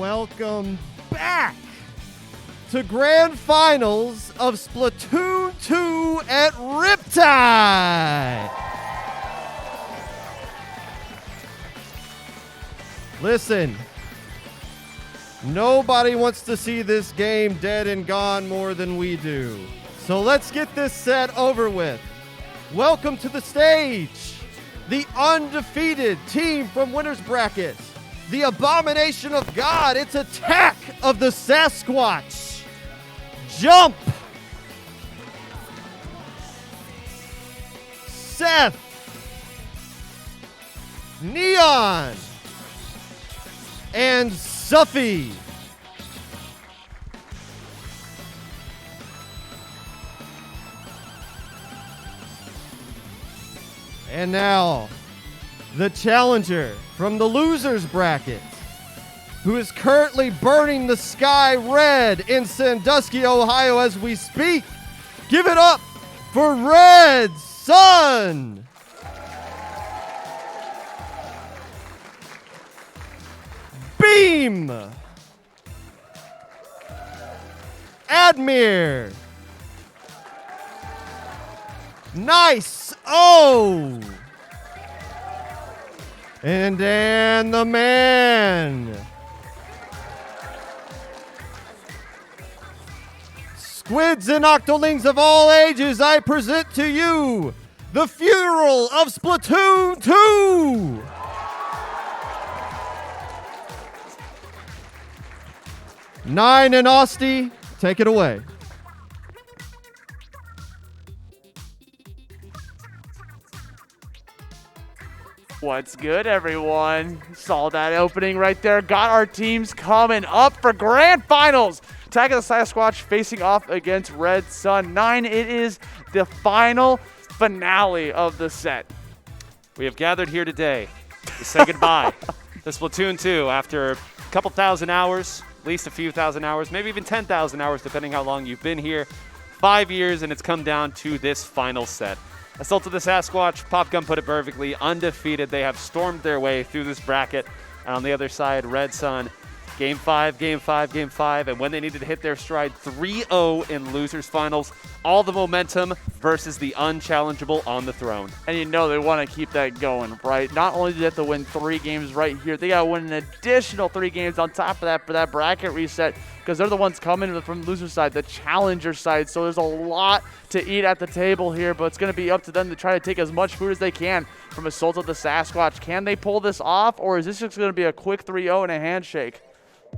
Welcome back to Grand Finals of Splatoon 2 at Riptide. Listen, nobody wants to see this game dead and gone more than we do. So let's get this set over with. Welcome to the stage, the undefeated team from winner's bracket, the abomination of God. It's Attack of the Sasquatch. Jump. Seth. Neon. And Suffy. And now, the challenger from the loser's bracket, who is currently burning the sky red in Sandusky, Ohio as we speak. Give it up for Red Sun. Beam. Admir. Nice. Oh. And Dan the man. Squids and octolings of all ages, I present to you the funeral of Splatoon 2. Nine and Austy, take it away. What's good, everyone? Saw that opening right there. Got our teams coming up for grand finals. Attack of the Sasquatch facing off against Red Sun. 9, it is the final finale of the set. We have gathered here today to say goodbye to Splatoon 2 after a couple thousand hours, at least a few thousand hours, maybe even 10,000 hours, depending how long you've been here. 5 years, and it's come down to this final set. Assault of the Sasquatch, Popgun put it perfectly, undefeated. They have stormed their way through this bracket. And on the other side, Red Sun, Game 5, Game 5, Game 5. And when they needed to hit their stride, 3-0 in losers finals. All the momentum versus the unchallengeable on the throne. And you know they want to keep that going, right? Not only do they have to win 3 games right here, they got to win an additional 3 games on top of that for that bracket reset, because they're the ones coming from the loser side, the challenger side. So there's a lot to eat at the table here, but it's going to be up to them to try to take as much food as they can from Assault of the Sasquatch. Can they pull this off, or is this just going to be a quick 3-0 and a handshake?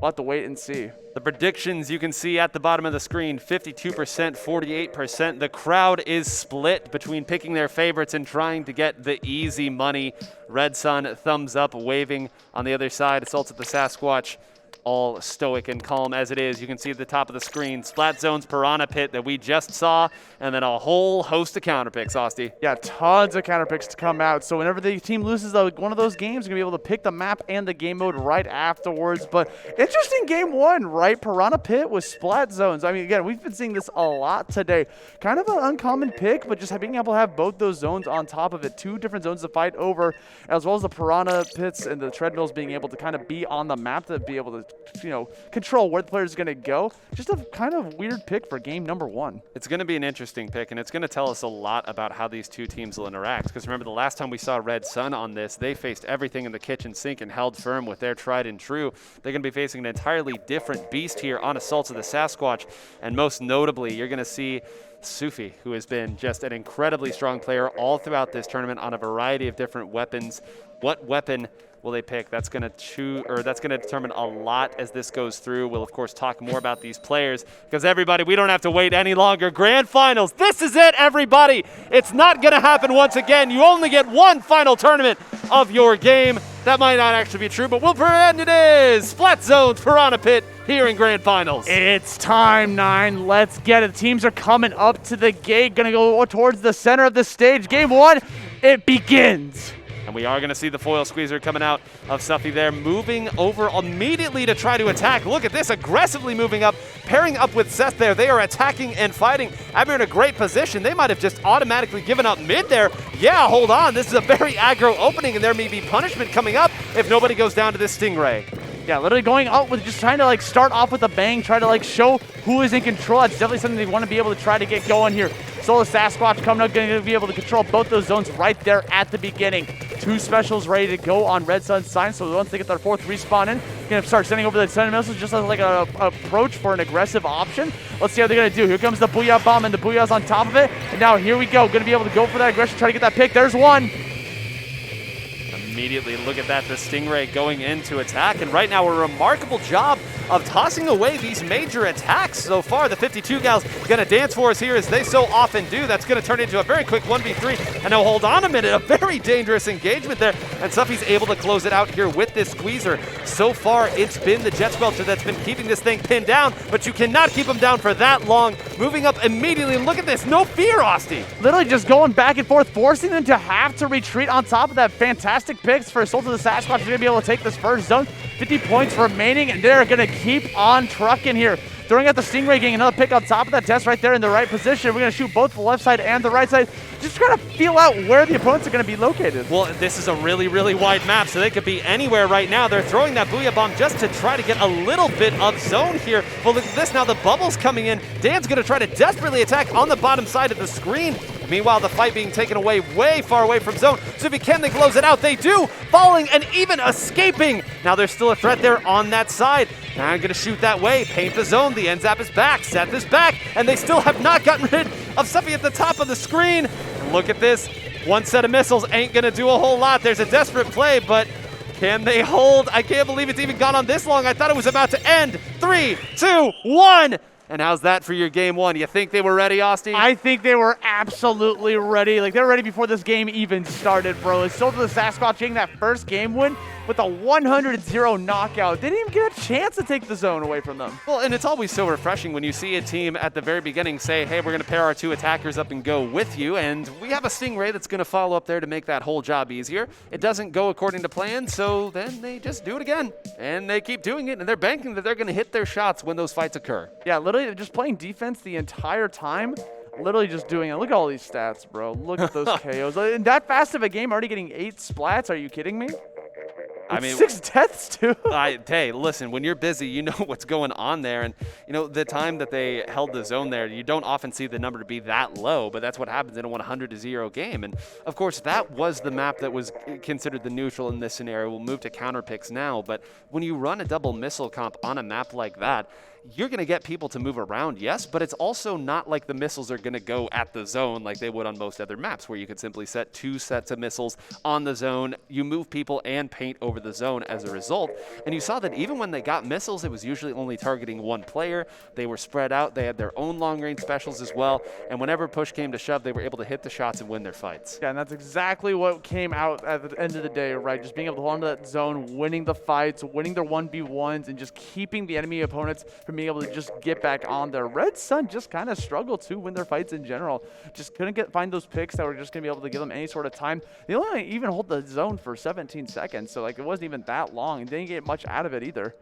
We'll have to wait and see. The predictions you can see at the bottom of the screen, 52%, 48%. The crowd is split between picking their favorites and trying to get the easy money. Red Sun, thumbs up, waving on the other side. Assaults at the Sasquatch, all stoic and calm as it is. You can see at the top of the screen, Splat Zone's Piranha Pit that we just saw, and then a whole host of counter picks, Austy. Yeah, tons of counter picks to come out. So whenever the team loses one of those games, you're going to be able to pick the map and the game mode right afterwards. But interesting game 1, right? Piranha Pit with Splat Zones. I mean, again, we've been seeing this a lot today. Kind of an uncommon pick, but just being able to have both those zones on top of it. 2 different zones to fight over, as well as the Piranha Pits and the treadmills being able to kind of be on the map to be able to, control where the player is going to go. Just a kind of weird pick for game number 1. It's going to be an interesting pick, and it's going to tell us a lot about how these two teams will interact. Because remember, the last time we saw Red Sun on this, they faced everything in the kitchen sink and held firm with their tried and true. They're going to be facing an entirely different beast here on Assaults of the Sasquatch. And most notably, you're going to see Sufi, who has been just an incredibly strong player all throughout this tournament on a variety of different weapons. What weapon will they pick? That's going to determine a lot as this goes through. We'll of course talk more about these players, because everybody, we don't have to wait any longer. Grand finals, this is it, everybody. It's not going to happen once again. You only get one final tournament of your game. That might not actually be true, but we'll pretend it is. Splat Zone's Piranha Pit here in grand finals. It's time, 9. Let's get it. Teams are coming up to the gate, going to go towards the center of the stage. Game 1, it begins. And we are going to see the foil squeezer coming out of Suffy there, moving over immediately to try to attack. Look at this, aggressively moving up, pairing up with Seth there. They are attacking and fighting. Abir in a great position. They might have just automatically given up mid there. Yeah, hold on. This is a very aggro opening, and there may be punishment coming up if nobody goes down to this Stingray. Yeah, literally going out with just trying to like start off with a bang, try to like show who is in control. That's definitely something they want to be able to try to get going here. So the Sasquatch coming up, going to be able to control both those zones right there at the beginning. 2 specials ready to go on Red Sun's side. So once they get their 4th respawn in, going to start sending over the Sun missiles just as like an approach for an aggressive option. Let's see how they're going to do. Here comes the Booyah Bomb, and the Booyah's on top of it. And now here we go. Going to be able to go for that aggression, try to get that pick. There's one. Immediately look at that, the Stingray going into attack, and right now a remarkable job of tossing away these major attacks so far. The 52 gals gonna dance for us here as they so often do. That's gonna turn into a very quick 1v3, and now hold on a minute, a very dangerous engagement there, and Suffy's able to close it out here with this squeezer. So far it's been the Jet Squelcher that's been keeping this thing pinned down, but you cannot keep him down for that long. Moving up immediately, and look at this, no fear, Austy. Literally just going back and forth, forcing them to have to retreat on top of that fantastic picks for Assault of the Sasquatch. They're going to be able to take this first zone. 50 points remaining, and they're going to keep on trucking here. Throwing out the Stingray, getting another pick on top of that test right there in the right position. We're going to shoot both the left side and the right side. Just trying to feel out where the opponents are going to be located. Well, this is a really, really wide map, so they could be anywhere right now. They're throwing that Booyah Bomb just to try to get a little bit of zone here. Well, look at this now, the bubbles coming in. Dan's going to try to desperately attack on the bottom side of the screen. Meanwhile, the fight being taken away way far away from zone. So if you can, they close it out. They do, falling and even escaping. Now there's still a threat there on that side. Now I'm going to shoot that way, paint the zone. The N-Zap is back, Seth is back, and they still have not gotten rid of Suffy at the top of the screen. And look at this. One set of missiles ain't going to do a whole lot. There's a desperate play, but can they hold? I can't believe it's even gone on this long. I thought it was about to end. 3, 2, 1. And how's that for your game 1? You think they were ready, Austy? I think they were absolutely ready. Like, they were ready before this game even started, bro. It's still to the Sasquatch getting that first game win with a 100-0 knockout. They didn't even get a chance to take the zone away from them. Well, and it's always so refreshing when you see a team at the very beginning say, hey, we're going to pair our 2 attackers up and go with you, and we have a Stingray that's going to follow up there to make that whole job easier. It doesn't go according to plan, so then they just do it again. And they keep doing it, and they're banking that they're going to hit their shots when those fights occur. Yeah, literally just playing defense the entire time. Literally just doing it. Look at all these stats, bro. Look at those KOs. In that fast of a game, already getting 8 splats. Are you kidding me? I mean, 6 deaths too. Hey, listen, when you're busy, you know what's going on there. And, you know, the time that they held the zone there, you don't often see the number to be that low, but that's what happens in a 100-0 game. And, of course, that was the map that was considered the neutral in this scenario. We'll move to counter picks now. But when you run a double missile comp on a map like that, you're going to get people to move around, yes, but it's also not like the missiles are going to go at the zone like they would on most other maps where you could simply set 2 sets of missiles on the zone. You move people and paint over the zone as a result. And you saw that even when they got missiles, it was usually only targeting one player. They were spread out. They had their own long-range specials as well. And whenever push came to shove, they were able to hit the shots and win their fights. Yeah, and that's exactly what came out at the end of the day, right? Just being able to hold on to that zone, winning the fights, winning their 1v1s, and just keeping the enemy opponents from being able to just get back on there. Red Sun just kind of struggled to win their fights in general. Just couldn't find those picks that were just going to be able to give them any sort of time. They only even hold the zone for 17 seconds, so like it wasn't even that long. And they didn't get much out of it either.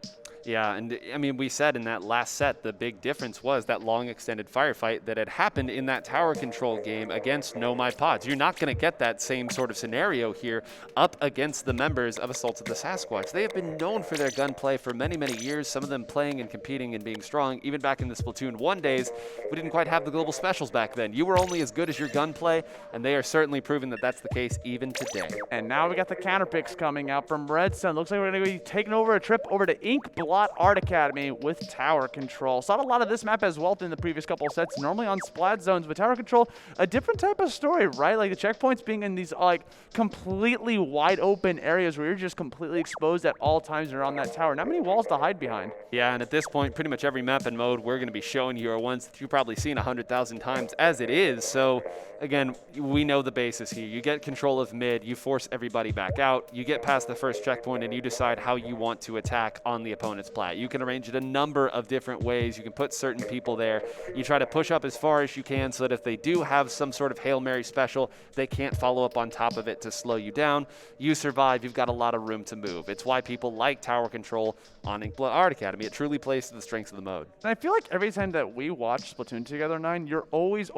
Yeah, and I mean, we said in that last set, the big difference was that long extended firefight that had happened in that tower control game against No My Pods. You're not going to get that same sort of scenario here up against the members of Assault of the Sasquatch. They have been known for their gunplay for many, many years, some of them playing and competing and being strong. Even back in the Splatoon 1 days, we didn't quite have the global specials back then. You were only as good as your gunplay, and they are certainly proving that that's the case even today. And now we got the counter picks coming out from Red Sun. Looks like we're going to be taking over a trip over to Ink Art Academy with tower control. Saw a lot of this map as well in the previous couple of sets, normally on splat zones, but tower control, a different type of story, right? Like the checkpoints being in these like completely wide open areas where you're just completely exposed at all times around that tower. Not many walls to hide behind. Yeah, and at this point, pretty much every map and mode we're going to be showing you are ones that you've probably seen 100,000 times as it is. So again, we know the basis here. You get control of mid, you force everybody back out, you get past the first checkpoint, and you decide how you want to attack on the opponent's plat. You can arrange it a number of different ways. You can put certain people there. You try to push up as far as you can so that if they do have some sort of Hail Mary special, they can't follow up on top of it to slow you down. You survive, you've got a lot of room to move. It's why people like tower control on Art Academy. It truly plays to the strength strengths of the mode. And I feel like every time that we watch Splatoon together, Nine, you're always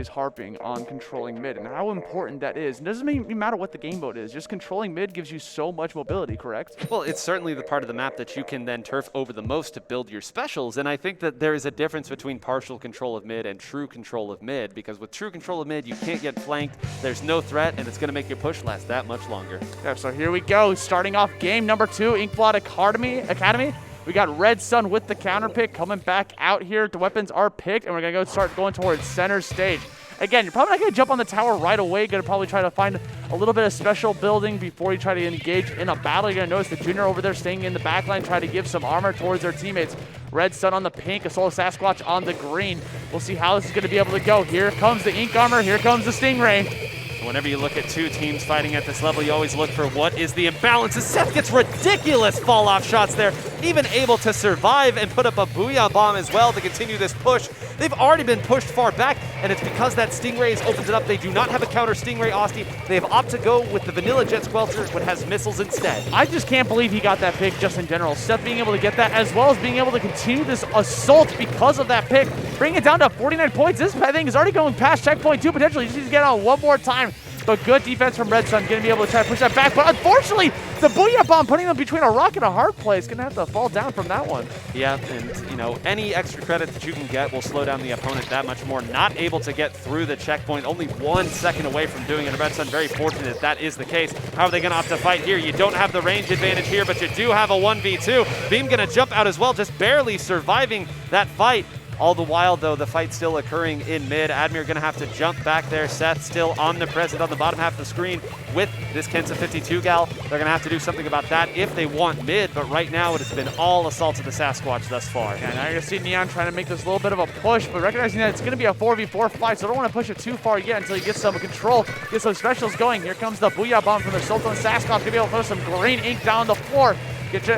harping on controlling mid and how important that is. It doesn't even matter what the game mode is. Just controlling mid gives you so much mobility, correct? Well, it's certainly the part of the map that you can then turf over the most to build your specials, and I think that there is a difference between partial control of mid and true control of mid, because with true control of mid, you can't get flanked, there's no threat, and it's going to make your push last that much longer. Yeah, so here we go, starting off game number 2, Inkblot Academy. We got Red Sun with the counter pick coming back out here. The weapons are picked, and we're going to start going towards center stage. Again, you're probably not going to jump on the tower right away. Going to probably try to find a little bit of special building before you try to engage in a battle. You're going to notice the junior over there staying in the back line, try to give some armor towards their teammates. Red Sun on the pink, a solo Sasquatch on the green. We'll see how this is going to be able to go. Here comes the ink armor. Here comes the Stingray. Whenever you look at two teams fighting at this level, you always look for what is the imbalance. And Seth gets ridiculous fall-off shots there, even able to survive and put up a Booyah Bomb as well to continue this push. They've already been pushed far back, and it's because that Stingray has opened it up. They do not have a counter Stingray, Austy. They have opted to go with the vanilla Jet Squelcher, which has missiles instead. I just can't believe he got that pick just in general. Seth being able to get that, as well as being able to continue this assault because of that pick. Bring it down to 49 points. This thing is already going past checkpoint 2, potentially. Just needs to get on one more time. But good defense from Red Sun, going to be able to try to push that back. But unfortunately, the Booyah Bomb putting them between a rock and a hard place. Going to have to fall down from that one. Yeah, and you know, any extra credit that you can get will slow down the opponent that much more. Not able to get through the checkpoint, only 1 second away from doing it. Red Sun very fortunate that is the case. How are they going to opt to fight here? You don't have the range advantage here, but you do have a 1v2. Beam going to jump out as well, just barely surviving that fight. All the while, though, the fight's still occurring in mid. Admir going to have to jump back there. Seth still omnipresent on the bottom half of the screen with this Kensa 52 gal. They're going to have to do something about that if they want mid, but right now it has been all assaults of the Sasquatch thus far. Yeah, now you're going to see Neon trying to make this a little bit of a push, but recognizing that it's going to be a 4v4 fight, so don't want to push it too far yet until he gets some control, get some specials going. Here comes the Booyah Bomb from the Sultan Sasquatch. Going to be able to throw some green ink down the floor.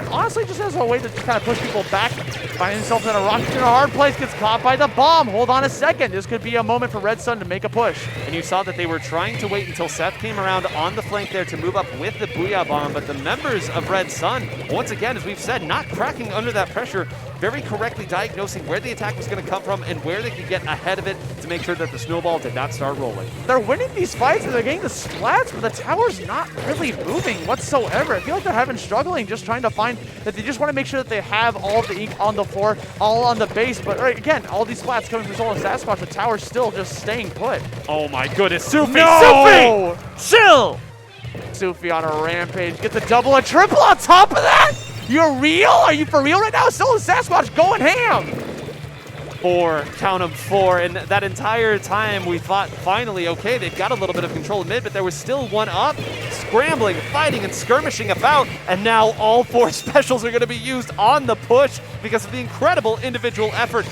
Honestly, just as a way to kind of push people back, finding himself in a rock in a hard place, gets caught by the bomb. Hold on a second. This could be a moment for Red Sun to make a push. And you saw that they were trying to wait until Seth came around on the flank there to move up with the Booyah Bomb, but the members of Red Sun, once again, as we've said, not cracking under that pressure, very correctly diagnosing where the attack was going to come from and where they could get ahead of it to make sure that the snowball did not start rolling. They're winning these fights and they're getting the splats, but the tower's not really moving whatsoever. I feel like they're having struggling just trying to find that they just want to make sure that they have all of the ink on the floor, all on the base. But again, all these splats coming from Sultan Sasquatch, the tower's still just staying put. Oh my goodness, Sufi! No! Sufi! Chill! Sufi on a rampage, gets a double, a triple on top of that? You're real? Are you for real right now? Sultan Sasquatch going ham! 4, count them 4, and that entire time we thought finally, okay, they've got a little bit of control in mid, but there was still one up, scrambling, fighting, and skirmishing about, and now all 4 specials are going to be used on the push because of the incredible individual effort.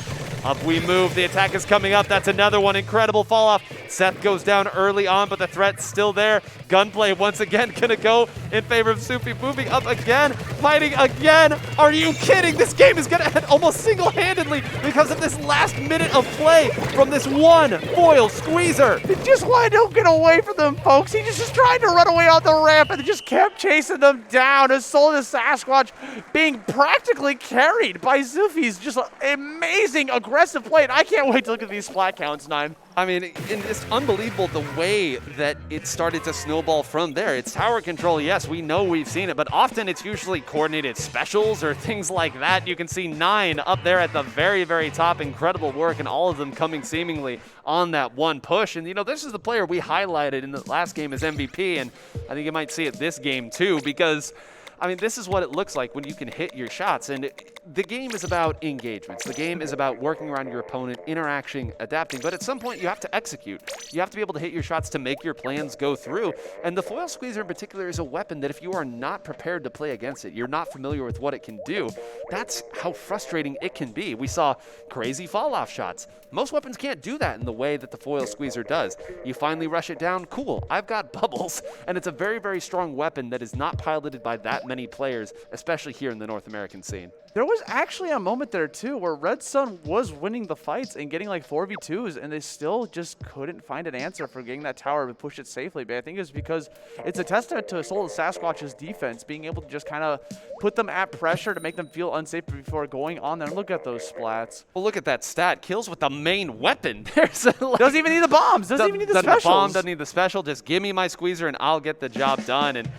Up we move, the attack is coming up, that's another one, incredible fall off. Seth goes down early on, but the threat's still there. Gunplay once again gonna go in favor of Sufi, moving up again, fighting again. Are you kidding? This game is gonna end almost single-handedly because of this last minute of play from this one foil squeezer. They just wanted to get away from them, folks. He just tried to run away on the ramp and they just kept chasing them down. His Sultan Sasquatch being practically carried by Sufi's just amazing aggressive play. And I can't wait to look at these splat counts, Nine. I mean, it's unbelievable the way that it started to snowball from there. It's tower control, yes, we know we've seen it, but often it's usually coordinated specials or things like that. You can see 9 up there at the very, very top. Incredible work, and all of them coming seemingly on that one push. And, you know, this is the player we highlighted in the last game as MVP, and I think you might see it this game too, because I mean, this is what it looks like when you can hit your shots. And the game is about engagements. The game is about working around your opponent, interacting, adapting. But at some point, you have to execute. You have to be able to hit your shots to make your plans go through. And the foil squeezer in particular is a weapon that if you are not prepared to play against it, you're not familiar with what it can do, that's how frustrating it can be. We saw crazy fall-off shots. Most weapons can't do that in the way that the foil squeezer does. You finally rush it down, cool, I've got bubbles. And it's a very, very strong weapon that is not piloted by that that many players, especially here in the North American scene. There was actually a moment there, too, where Red Sun was winning the fights and getting like 4v2s, and they still just couldn't find an answer for getting that tower to push it safely. But I think it's because it's a testament to Soul of Sasquatch's defense, being able to just kind of put them at pressure to make them feel unsafe before going on there. And look at those splats. Well, look at that stat. Kills with the main weapon. There's like, doesn't even need the bombs. Doesn't even need the specials. The bomb doesn't need the special. Just give me my squeezer and I'll get the job done. And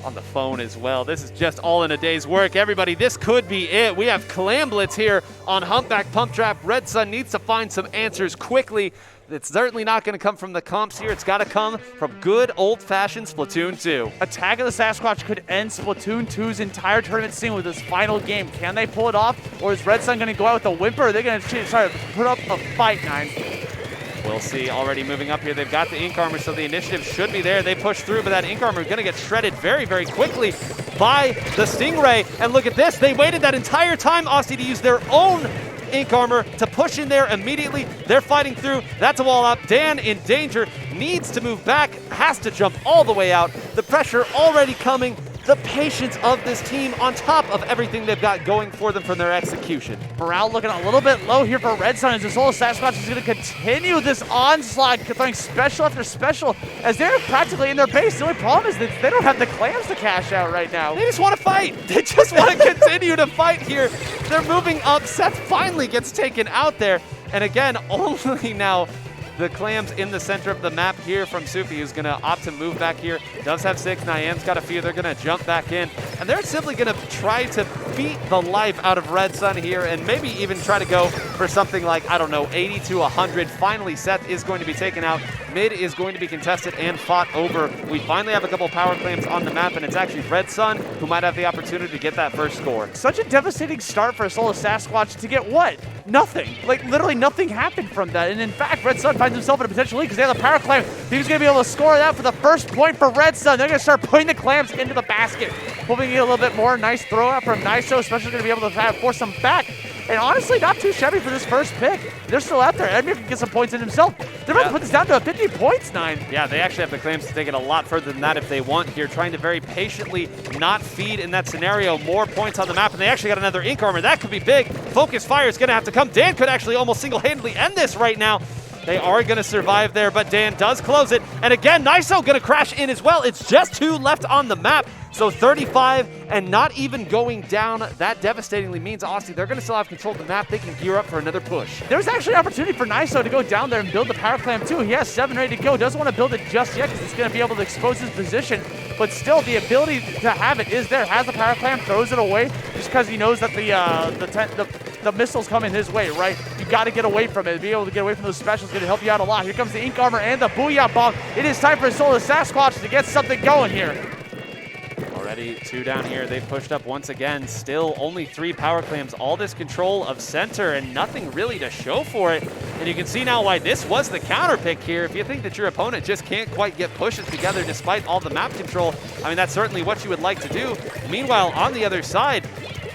on the phone as well. This is just all in a day's work. Everybody, this could be it. We have Clam Blitz here on Humpback Pump Trap. Red Sun needs to find some answers quickly. It's certainly not going to come from the comps here. It's got to come from good old-fashioned Splatoon 2. Attack of the Sasquatch could end Splatoon 2's entire tournament scene with this final game. Can they pull it off? Or is Red Sun going to go out with a whimper? Or are they going to put up a fight, Nine? We'll see. Already moving up here. They've got the Ink Armor, so the initiative should be there. They push through, but that Ink Armor is going to get shredded very, very quickly by the Stingray. And look at this. They waited that entire time, Austy, to use their own Ink Armor to push in there immediately. They're fighting through. That's a wall up. Dan in danger. Needs to move back. Has to jump all the way out. The pressure already coming. The patience of this team on top of everything they've got going for them from their execution. Morale looking a little bit low here for Red Sun as this whole Sasquatch is going to continue this onslaught, throwing special after special as they're practically in their base. The only problem is that they don't have the clams to cash out right now. They just want to fight. They just want to continue to fight here. They're moving up. Seth finally gets taken out there. And again, only now the clams in the center of the map here from Sufi, who's going to opt to move back here. Does have 6. Niam's got a few. They're going to jump back in. And they're simply going to try to beat the life out of Red Sun here and maybe even try to go for something like, I don't know, 80 to 100. Finally, Seth is going to be taken out. Mid is going to be contested and fought over. We finally have a couple power clams on the map, and it's actually Red Sun who might have the opportunity to get that first score. Such a devastating start for a Soul of Sasquatch to get what? Nothing. Like, literally nothing happened from that. And in fact, Red Sun finds himself in a potential lead because they have the power clam. He's going to be able to score that for the first point for Red Sun. They're going to start putting the clams into the basket, hoping to get a little bit more. Nice throw out from Niso, especially going to be able to force them back. And honestly, not too shabby for this first pick. They're still out there. Edmure can get some points in himself. They're about to put this down to 50 points, Nine. Yeah, they actually have the claims to take it a lot further than that if they want here, trying to very patiently not feed in that scenario. More points on the map, and they actually got another Ink Armor. That could be big. Focus Fire is going to have to come. Dan could actually almost single-handedly end this right now. They are going to survive there, but Dan does close it. And again, Niso going to crash in as well. It's just 2 left on the map. So 35 and not even going down. That devastatingly means, Austy, they're going to still have control of the map. They can gear up for another push. There's actually an opportunity for Niso to go down there and build the power clam too. He has 7 ready to go. Doesn't want to build it just yet because it's going to be able to expose his position. But still, the ability to have it is there. Has the power clam, throws it away just because he knows that the missiles coming his way, right? You got to get away from it. Be able to get away from those specials is going to help you out a lot. Here comes the Ink Armor and the Booyah Bomb. It is time for Soul of Sasquatch to get something going here. Already 2 down here. They've pushed up once again. Still only 3 power clams. All this control of center and nothing really to show for it. And you can see now why this was the counter pick here. If you think that your opponent just can't quite get pushes together despite all the map control, I mean, that's certainly what you would like to do. Meanwhile, on the other side,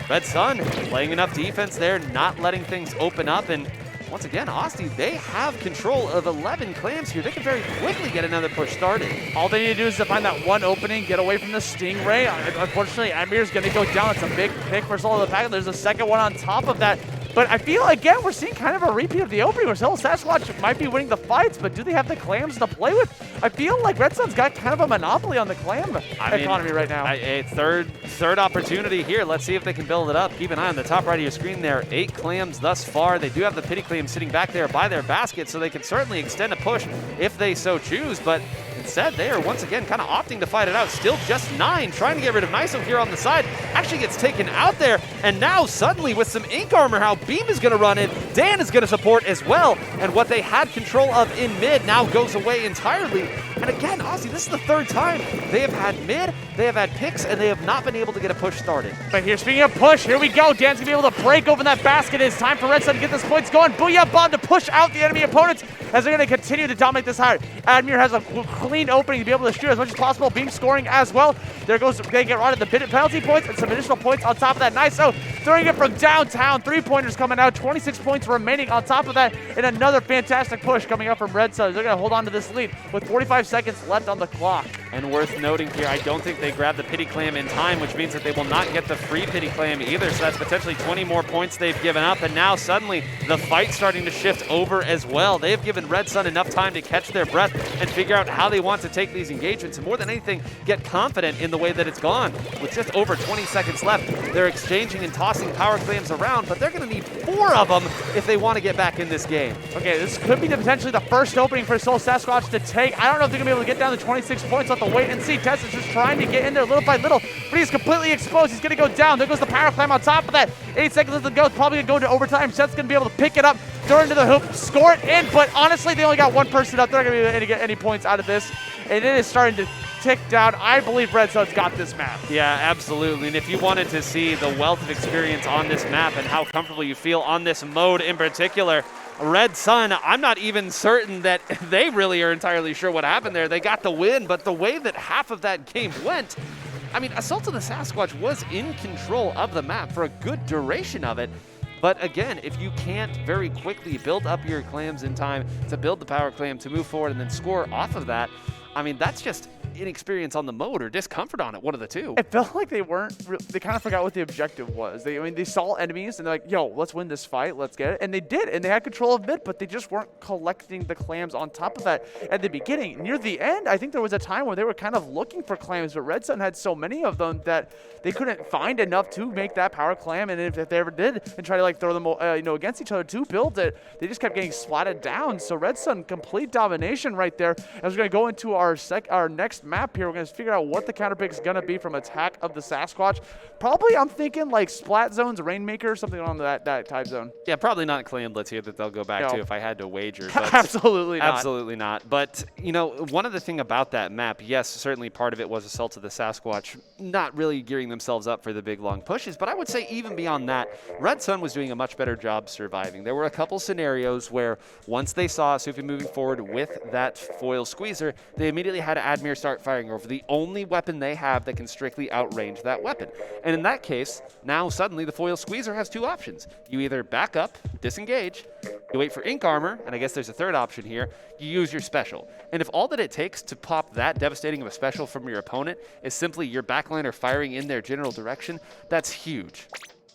Red Sun playing enough defense there, not letting things open up. And once again, Austy, they have control of 11 clams here. They can very quickly get another push started. All they need to do is to find that one opening, get away from the Stingray. Unfortunately, Admir's going to go down. It's a big pick for Soul of the Pack. There's a second one on top of that. But I feel, again, we're seeing kind of a repeat of the opening where Soul of Sasquatch might be winning the fights, but do they have the clams to play with? I feel like Red Sun's got kind of a monopoly on the clam economy right now. A third opportunity here. Let's see if they can build it up. Keep an eye on the top right of your screen there. 8 clams thus far. They do have the pity clam sitting back there by their basket, so they can certainly extend a push if they so choose, but instead they are once again kind of opting to fight it out. Still just 9, trying to get rid of Niso here on the side. Actually gets taken out there, and now suddenly with some Ink Armor, how Beam is going to run in. Dan is going to support as well, and what they had control of in mid now goes away entirely. And again, Aussie, this is the 3rd time they have had mid, they have had picks, and they have not been able to get a push started. But here, speaking of push, here we go. Dan's going to be able to break open that basket. It's time for Red Sun to get this points going. Booyah Bomb to push out the enemy opponents as they're going to continue to dominate this hard. Admir has a clean opening to be able to shoot as much as possible. Beam scoring as well. There goes, they get rid of the penalty points and some additional points on top of that. Nice. So throwing it from downtown. 3-pointers coming out. 26 points remaining on top of that. And another fantastic push coming up from Red Sun. They're going to hold on to this lead with 45 seconds left on the clock. And worth noting here, I don't think they grabbed the pity clam in time, which means that they will not get the free pity clam either. So that's potentially 20 more points they've given up. And now suddenly the fight's starting to shift over as well. They've given Red Sun enough time to catch their breath and figure out how they want to take these engagements. And more than anything, get confident in the way that it's gone. With just over 20 seconds left, they're exchanging and tossing power clams around, but they're going to need 4 of them if they want to get back in this game. Okay, this could be potentially the first opening for Soul Sasquatch to take. I don't know if they're going to be able to get down to 26 points. We'll have to wait and see. Tess is just trying to get in there little by little, but he's completely exposed. He's going to go down. There goes the power clam on top of that. 8 seconds left to go. It's probably going to go into overtime. Seth's going to be able to pick it up, throw it into the hoop, score it in, but honestly, they only got 1 person up. They're not going to be able to get any points out of this, and it is starting to tick down. I believe Red Sun's got this map. Yeah, absolutely. And if you wanted to see the wealth of experience on this map and how comfortable you feel on this mode in particular, Red Sun, I'm not even certain that they really are entirely sure what happened there. They got the win, but the way that half of that game went, I mean, Assault of the Sasquatch was in control of the map for a good duration of it. But again, if you can't very quickly build up your clams in time to build the power clam, to move forward and then score off of that, I mean, that's just inexperience on the mode or discomfort on it, one of the two. It felt like they kind of forgot what the objective was. They saw enemies and they're like, yo, let's win this fight, let's get it. And they did, and they had control of mid, but they just weren't collecting the clams on top of that at the beginning. Near the end, I think there was a time where they were kind of looking for clams, but Red Sun had so many of them that they couldn't find enough to make that power clam, and if they ever did and try to like throw them against each other to build it, they just kept getting splatted down. So Red Sun, complete domination right there. As we're going to go into our next map here, we're going to figure out what the counter pick is going to be from Attack of the Sasquatch. Probably, I'm thinking like Splat Zones, Rainmaker, something on that type zone. Yeah, probably not Clamblitz here that they'll go back to if I had to wager. But Absolutely not. Absolutely not. But, you know, one of the thing about that map, yes, certainly part of it was Assault of the Sasquatch not really gearing themselves up for the big, long pushes. But I would say even beyond that, Red Sun was doing a much better job surviving. There were a couple scenarios where once they saw Sufi moving forward with that foil squeezer, they immediately had Admir start firing over the only weapon they have that can strictly outrange that weapon. And in that case, now suddenly the foil squeezer has 2 options. You either back up, disengage, you wait for ink armor, and I guess there's a third option here, you use your special. And if all that it takes to pop that devastating of a special from your opponent is simply your backliner firing in their general direction, that's huge.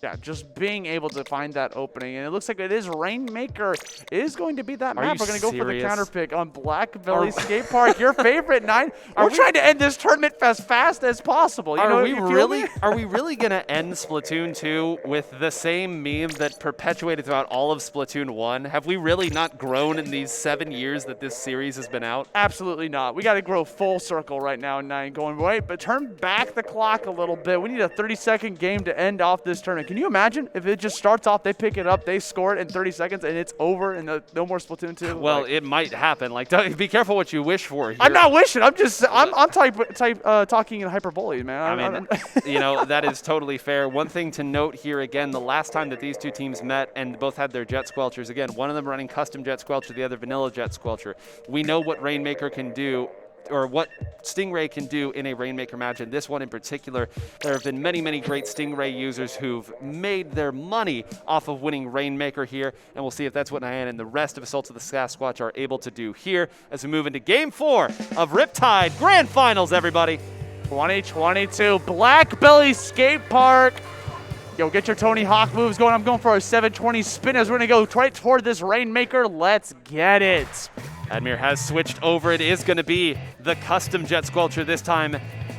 Yeah, just being able to find that opening. And it looks like it is Rainmaker is going to be that map. We're going to go for the counter pick on Black Belly Skate Park. Your favorite, Nine. We're trying to end this tournament as fast as possible. Are we really going to end Splatoon 2 with the same meme that perpetuated throughout all of Splatoon 1? Have we really not grown in these 7 years that this series has been out? Absolutely not. We got to grow full circle right now, Nine, going right, but turn back the clock a little bit. We need a 30-second game to end off this tournament. Can you imagine if it just starts off, they pick it up, they score it in 30 seconds, and it's over, and no more Splatoon 2? Well, like, it might happen. Like, be careful what you wish for here. I'm not wishing. I'm talking in hyperbole, man. I mean, you know, that is totally fair. One thing to note here, again, the last time that these two teams met and both had their Jet Squelchers, again, one of them running custom Jet Squelcher, the other vanilla Jet Squelcher. We know what Rainmaker can do, or what Stingray can do in a Rainmaker match, and this one in particular, there have been many, many great Stingray users who've made their money off of winning Rainmaker here, and we'll see if that's what Nyan and the rest of Assault of the Sasquatch are able to do here as we move into Game 4 of Riptide Grand Finals, everybody. 2022 Black Belly Skate Park. Yo, get your Tony Hawk moves going. I'm going for a 720 spin as we're going to go right toward this Rainmaker. Let's get it. Admir has switched over. It is going to be the custom Jet Squelcher this time.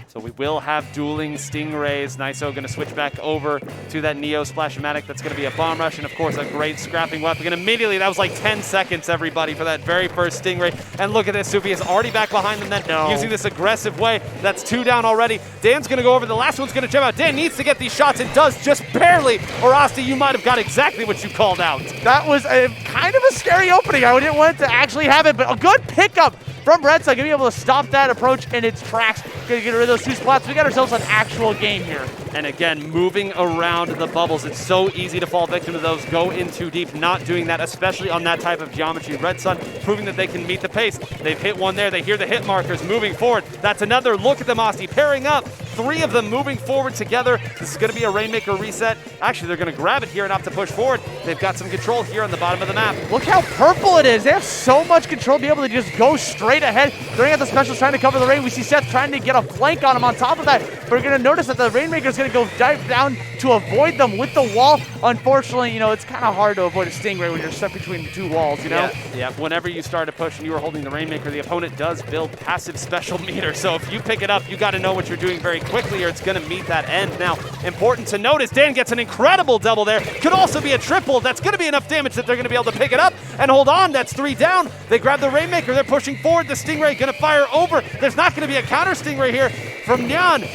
So we will have dueling Stingrays. Niso going to switch back over to that Neo Splash-O-Matic. That's going to be a Bomb Rush, and of course a great scrapping weapon. And immediately, that was like 10 seconds, everybody, for that very first Stingray. And look at this, Sufi is already back behind them then, using this aggressive way. That's 2 down already. Dan's going to go over. The last one's going to jump out. Dan needs to get these shots and does just barely. Or Austy, you might have got exactly what you called out. That was a kind of a scary opening. I didn't want it to actually happen, but a good pickup from Red Sun, going to be able to stop that approach in its tracks. Going to get rid of those 2 spots. We got ourselves an actual game here. And again, moving around the bubbles, it's so easy to fall victim to those. Go in too deep, not doing that, especially on that type of geometry. Red Sun proving that they can meet the pace. They've hit one there. They hear the hit markers moving forward. That's another. Look at them, Austy, pairing up. 3 of them moving forward together. This is going to be a Rainmaker reset. Actually, they're going to grab it here and have to push forward. they've got some control here on the bottom of the map. Look how purple it is. They have so much control to be able to just go straight ahead. Throwing out the specials, trying to cover the rain. We see Seth trying to get a flank on him on top of that. But we're going to notice that the Rainmaker is going to go dive down to avoid them with the wall. Unfortunately, you know, it's kind of hard to avoid a Stingray when you're stuck between the two walls, you know? Yeah. Whenever you start a push and you are holding the Rainmaker, the opponent does build passive special meter. So if you pick it up, you got to know what you're doing very quickly or it's going to meet that end. Now, important to notice, Dan gets an incredible double there. Could also be a triple. That's going to be enough damage that they're going to be able to pick it up and hold on. That's 3 down. They grab the Rainmaker. They're pushing forward. The Stingray going to fire over. There's not going to be a counter Stingray here from Nyan.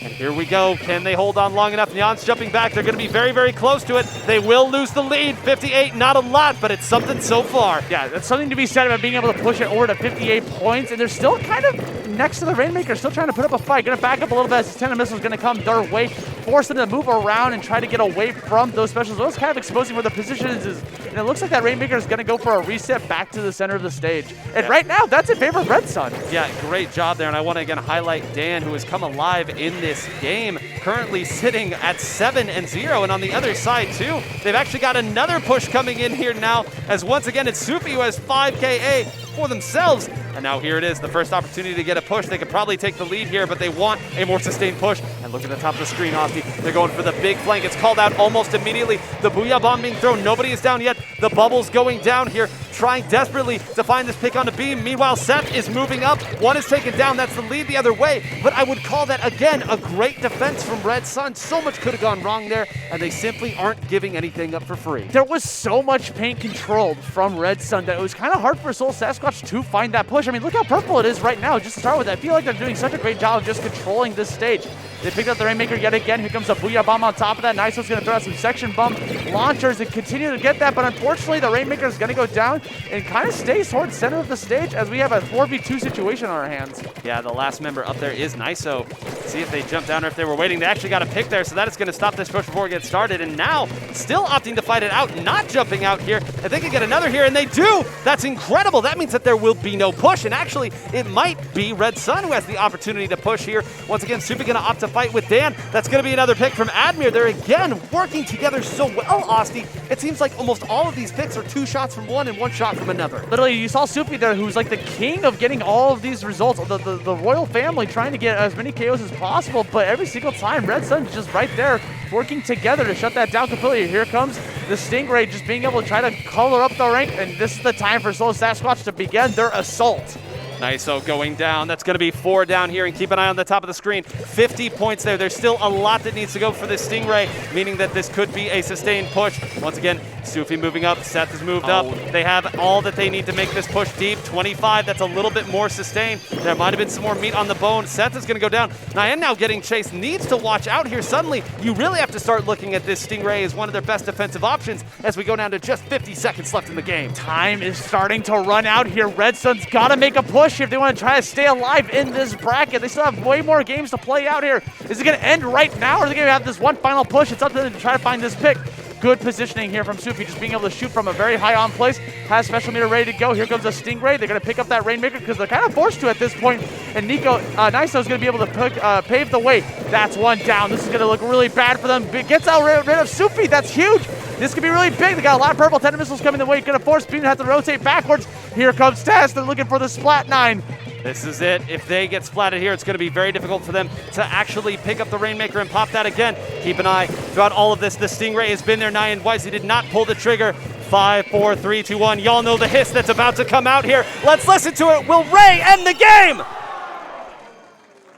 And here we go. Can they hold on long enough? Nyan's jumping back. They're going to be very, very close to it. They will lose the lead. 58, not a lot, but it's something so far. Yeah, that's something to be said about being able to push it over to 58 points. And they're still kind of next to the Rainmaker, still trying to put up a fight. Going to back up a little bit as this 10 missiles going to come their way, force them to move around and try to get away from those specials. Those kind of exposing where the position is. And it looks like that Rainmaker is going to go for a reset back to the center of the stage. And right now, that's in favor of Red Sun. Yeah, great job there. And I want to again highlight Dan, who has come alive in this game. Currently sitting at 7-0, and on the other side too, they've actually got another push coming in here now, as once again it's Supi who has 5 KA for themselves. And now here it is, the first opportunity to get a push. They could probably take the lead here, but they want a more sustained push. And look at the top of the screen, Austy. They're going for the big flank. It's called out almost immediately. The Booyah Bomb being thrown. Nobody is down yet. The bubble's going down here, trying desperately to find this pick on the beam. Meanwhile, Seth is moving up. One is taken down. That's the lead the other way. But I would call that, again, a great defense from Red Sun. So much could have gone wrong there, and they simply aren't giving anything up for free. There was so much paint controlled from Red Sun that it was kind of hard for Soul Sasquatch to find that push. I mean, look how purple it is right now. Just to start with, I feel like they're doing such a great job of just controlling this stage. They picked up the Rainmaker yet again. Here comes a Booyah Bomb on top of that. NineWhole's going to throw out some section bomb launchers and continue to get that, but unfortunately the Rainmaker is going to go down and kind of stays towards center of the stage as we have a 4v2 situation on our hands. Yeah, the last member up there is NineWhole. See if they jump down or if they were waiting. They actually got a pick there, so that is going to stop this push before it gets started. And now, still opting to fight it out, not jumping out here. If they can get another here, and they do, that's incredible. That means that there will be no push, and actually, it might be Red Sun who has the opportunity to push here. Once again, Supi going to opt to fight with Dan. That's going to be another pick from Admir. They're again working together so well, Austy. It seems like almost all of these picks are 2 shots from one and 1 shot from another. Literally, you saw Supi there, who's like the king of getting all of these results. The royal family trying to get as many KOs as possible, but every single time, Red Sun's just right there working together to shut that down completely. Here comes the Stingray just being able to try to color up the rank, and this is the time for Soul Sasquatch to begin their assault. NineWhole going down. That's going to be 4 down here, and keep an eye on the top of the screen. 50 points there. There's still a lot that needs to go for this Stingray, meaning that this could be a sustained push. Once again, Sufi moving up. Seth has moved up. They have all that they need to make this push deep. 25, that's a little bit more sustained. There might have been some more meat on the bone. Seth is going to go down. Nyan now getting chased. Needs to watch out here. Suddenly, you really have to start looking at this Stingray as one of their best defensive options as we go down to just 50 seconds left in the game. Time is starting to run out here. Red Sun's got to make a push if they want to try to stay alive in this bracket. They still have way more games to play out here. Is it going to end right now, or are they going to have this one final push? It's up to them to try to find this pick. Good positioning here from Sufi, just being able to shoot from a very high on place. Has special meter ready to go. Here comes a Stingray. They're going to pick up that Rainmaker because they're kind of forced to at this point. And NineWhole is going to be able to pave the way. That's 1 down. This is going to look really bad for them. Gets out rid of Sufi. That's huge. This could be really big. They got a lot of purple. 10 missiles coming the way. Going to force Beam to have to rotate backwards. Here comes Tess. They're looking for the Splat 9. This is it. If they get splatted here, it's going to be very difficult for them to actually pick up the Rainmaker and pop that again. Keep an eye throughout all of this. The Stingray has been there. Nyan wisely did not pull the trigger. 5, 4, 3, 2, 1. Y'all know the hiss that's about to come out here. Let's listen to it. Will Ray end the game?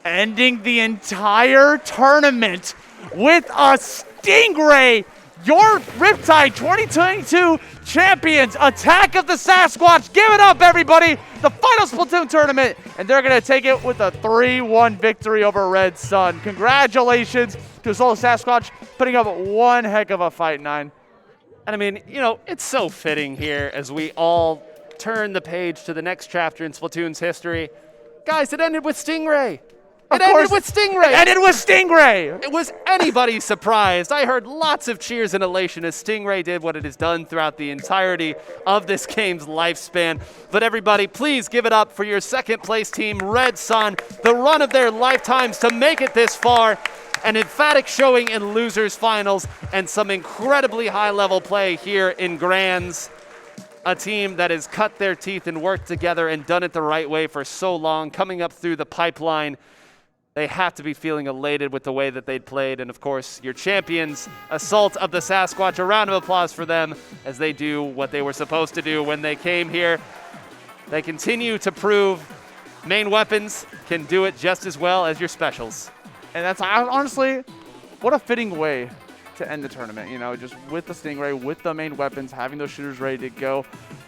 Ending the entire tournament with a Stingray. Your Riptide 2022 champions, Attack of the Sasquatch. Give it up, everybody. The final Splatoon tournament, and they're going to take it with a 3-1 victory over Red Sun. Congratulations to Soul Sasquatch, putting up one heck of a fight, Nine. And I mean, you know, it's so fitting here as we all turn the page to the next chapter in Splatoon's history. Guys, it ended with Stingray. It ended with Stingray. It ended with Stingray. It was anybody surprised? I heard lots of cheers and elation as Stingray did what it has done throughout the entirety of this game's lifespan. But everybody, please give it up for your second place team, Red Sun, the run of their lifetimes to make it this far. an emphatic showing in losers finals, and some incredibly high-level play here in Grands. A team that has cut their teeth and worked together and done it the right way for so long, coming up through the pipeline. They have to be feeling elated with the way that they'd played. And, of course, your champions, Assault of the Sasquatch. A round of applause for them as they do what they were supposed to do when they came here. They continue to prove main weapons can do it just as well as your specials. And that's honestly, what a fitting way to end the tournament, just with the Stingray, with the main weapons, having those shooters ready to go.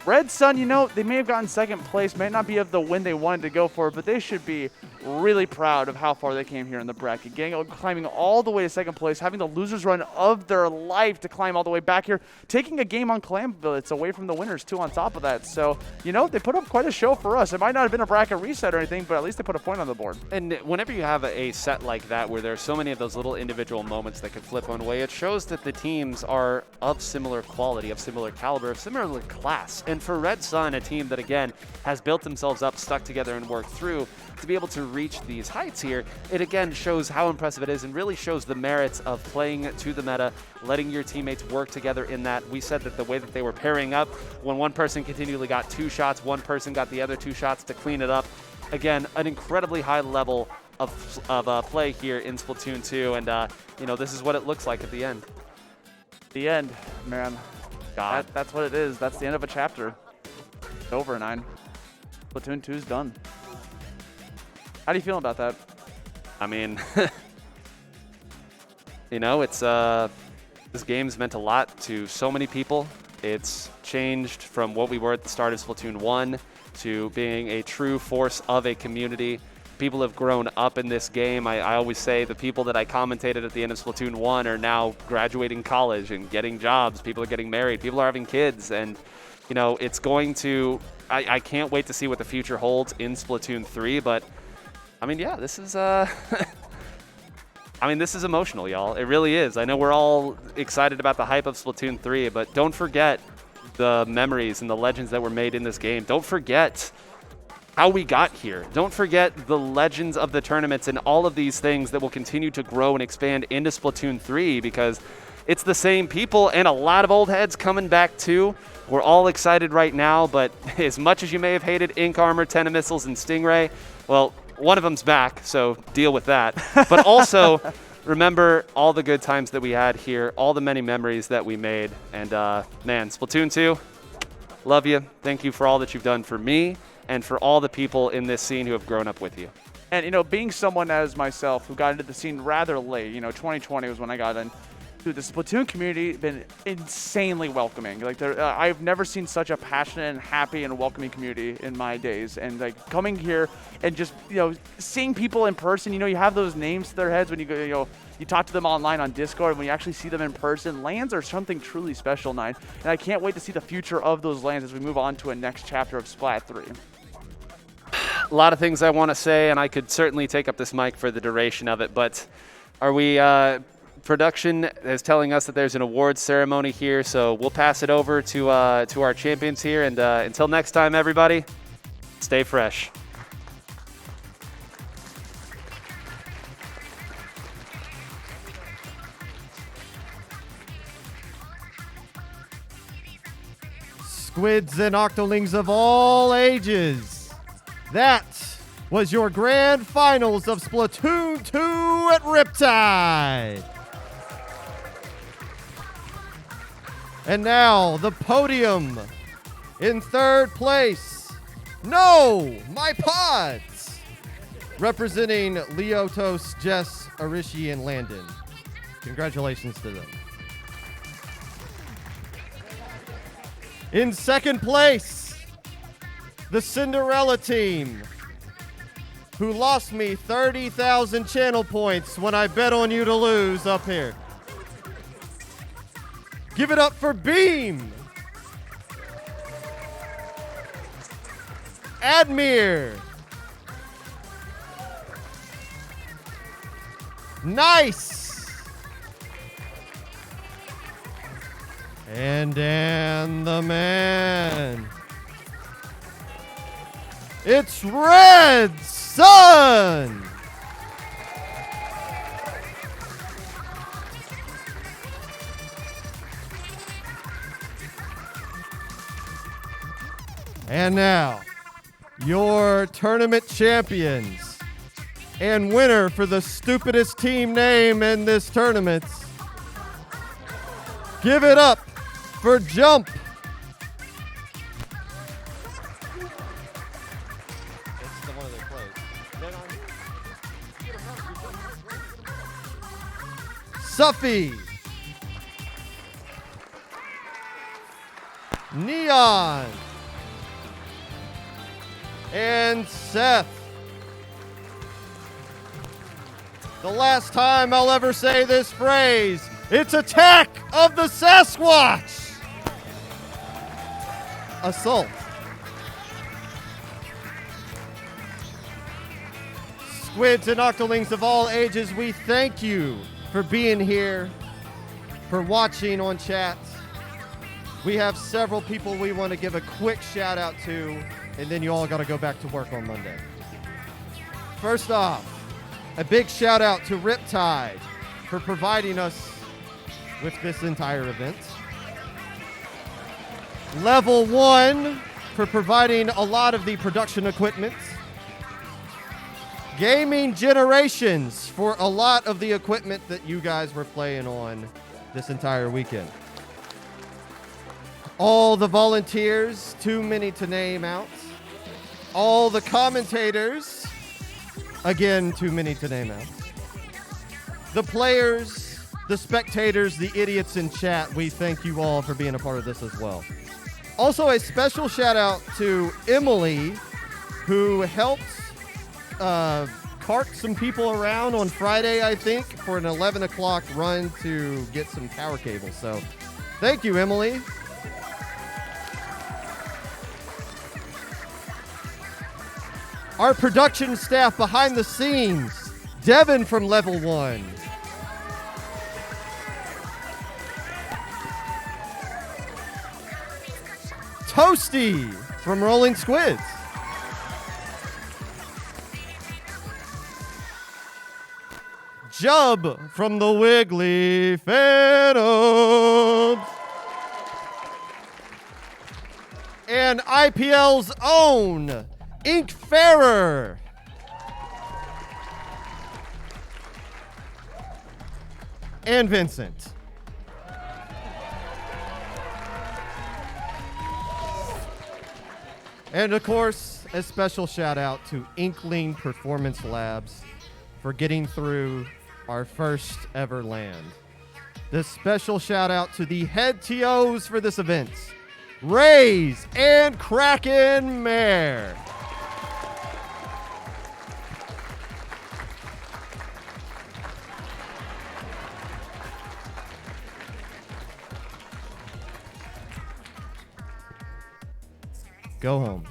Red Sun, they may have gotten second place, may not be of the win they wanted to go for, but they should be really proud of how far they came here in the bracket, climbing all the way to second place, having the losers run of their life to climb all the way back here, taking a game on Clamville. It's away from the winners too on top of that. So, they put up quite a show for us. It might not have been a bracket reset or anything, but at least they put a point on the board. And whenever you have a set like that where there's so many of those little individual moments that could flip one way, it shows that the teams are of similar quality, of similar caliber, of similar class. And for Red Sun, a team that, again, has built themselves up, stuck together, and worked through, to be able to reach these heights here, it again shows how impressive it is and really shows the merits of playing to the meta, letting your teammates work together in that. We said that the way that they were pairing up, when one person continually got 2 shots, one person got the other 2 shots to clean it up. Again, an incredibly high level of play here in Splatoon 2, and this is what it looks like at the end. The end, man. God. That's what it is. That's the end of a chapter. It's over, 9. Splatoon 2's done. How do you feel about that? I mean, it's this game's meant a lot to so many people. It's changed from what we were at the start of Splatoon 1 to being a true force of a community. People have grown up in this game. I always say the people that I commentated at the end of Splatoon 1 are now graduating college and getting jobs. People are getting married. People are having kids. And, it's going to – I can't wait to see what the future holds in Splatoon 3. But, this is this is emotional, y'all. It really is. I know we're all excited about the hype of Splatoon 3, but don't forget the memories and the legends that were made in this game. Don't forget how we got here. Don't forget the legends of the tournaments and all of these things that will continue to grow and expand into Splatoon 3, because it's the same people and a lot of old heads coming back too. We're all excited right now, but as much as you may have hated Ink Armor, Tenna Missiles, and Stingray, well, one of them's back, so deal with that. But also, remember all the good times that we had here, all the many memories that we made. And, man, Splatoon 2, love you. Thank you for all that you've done for me and for all the people in this scene who have grown up with you. And, being someone as myself who got into the scene rather late, 2020 was when I got in. Dude, the Splatoon community has been insanely welcoming. I've never seen such a passionate and happy and welcoming community in my days. And coming here and just seeing people in person. You have those names to their heads when you go. You talk to them online on Discord. And when you actually see them in person, LANs are something truly special, 9. And I can't wait to see the future of those LANs as we move on to a next chapter of Splat 3. A lot of things I want to say, and I could certainly take up this mic for the duration of it. But are we? Production is telling us that there's an awards ceremony here, so we'll pass it over to our champions here. And until next time, everybody, stay fresh. Squids and octolings of all ages, that was your grand finals of Splatoon 2 at Riptide. And now the podium. In third place, No, my pods. Representing Leotos, Jess, Arishi, and Landon. Congratulations to them. In second place, the Cinderella team, who lost me 30,000 channel points when I bet on you to lose up here. Give it up for Beam, Admir, Nice, and Dan the Man. It's Red Sun. And now, your tournament champions and winner for the stupidest team name in this tournament. Give it up for Jump. It's the one they played. Suffy. Neon. And Seth. The last time I'll ever say this phrase, it's Attack of the Sasquatch. Assault. Squids and octolings of all ages, we thank you for being here, for watching on chat. We have several people we want to give a quick shout out to, and then you all got to go back to work on Monday. First off, a big shout out to Riptide for providing us with this entire event. Level 1 for providing a lot of the production equipment. Gaming Generations for a lot of the equipment that you guys were playing on this entire weekend. All the volunteers, too many to name out. All the commentators, again, too many to name out. The players, the spectators, the idiots in chat, we thank you all for being a part of this as well. Also, a special shout out to Emily, who helped cart some people around on Friday, I think, for an 11 o'clock run to get some power cables. So thank you, Emily. Our production staff behind the scenes, Devin from Level 1. Toasty from Rolling Squids. Jub from the Wiggly Phantoms. And IPL's own Inkfarer. And Vincent. And of course, a special shout out to Inkling Performance Labs for getting through our first ever land. This special shout out to the head TOs for this event, Rays and Kraken Mare. Go home.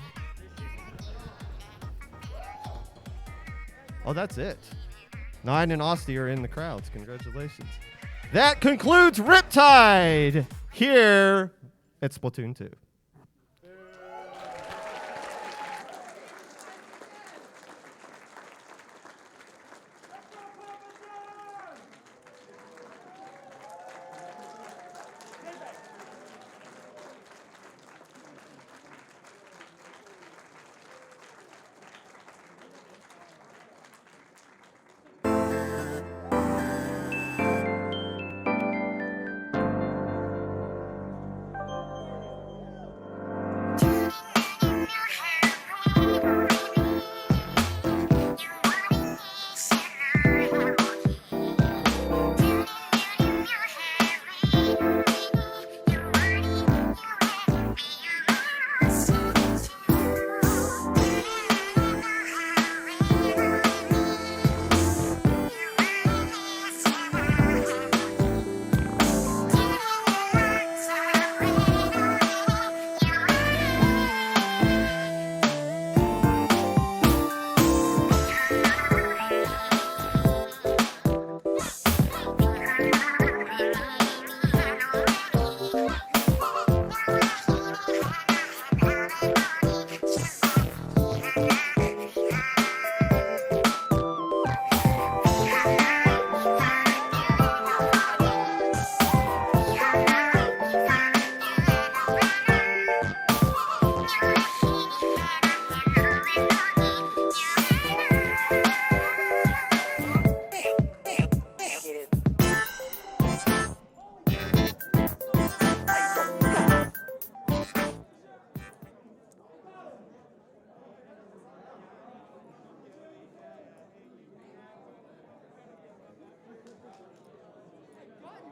Oh, that's it. Nine and Austy are in the crowds. Congratulations. That concludes Riptide here at Splatoon 2.